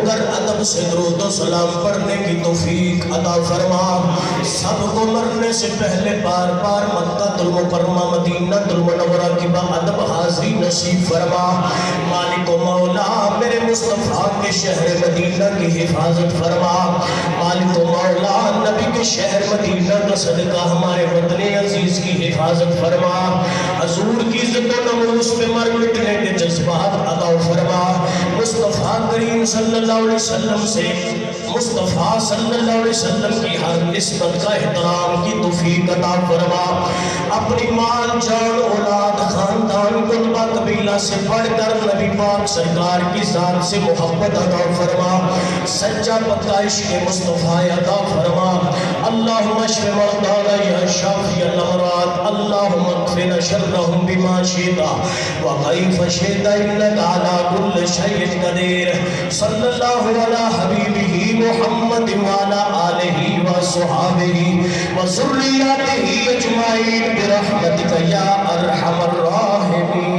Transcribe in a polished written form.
होकर अदब से दुरूद व सलाम पढ़ने की तौफीक अता फरमा। सबको मरने से पहले बार बार मक्कातुल मुकर्रमा मदीनातुल मुनव्वरा की बाअदब हाज़िरी नसीब फरमा। मालिक व मौला मेरे मुस्तफ़ा के शहर मदीना की हिफाजत फरमा। मालिक व मौला नबी के शहर मदीना का सदका हमारे वतन अजीज की हिफाजत फरमा। हजूर की इज्जत व नमूस पे मर मिटने के जज्बात अता फरमा। मुस्तफ़ा करीम सल्लल्लाहु अलैहि वसल्लम से मुस्तफ़ा सल्लल्लाहु अलैहि वसल्लम की हर निस्बत का एहतराम की तौफीक अता फरमा। अपनी माल जान औलाद खानदान कुतबा कबीला से बढ़कर नबी पाक सरकार की जात से मोहब्बत अता फरमा। सच्चा पक्का इश्क़ मुस्तफ़ा अता फरमा। अल्लाहुम्मा अश्फ़ि मर्दाना या शाफ़िअल अमराद अल्लाहुम्मा अक़फ़िना शर्रहुम बिमा शि'ता व कैफ़ शि'ता इन्नका अला कुल्लि शैइन क़दीर। सल्लल्लाहु अला हबीबिही मुहम्मद व अला आलिही व अस्हाबिही व ज़ुर्रिय्यतिही अजमाइन बिरहमतिका या अरहमर राहिमीन।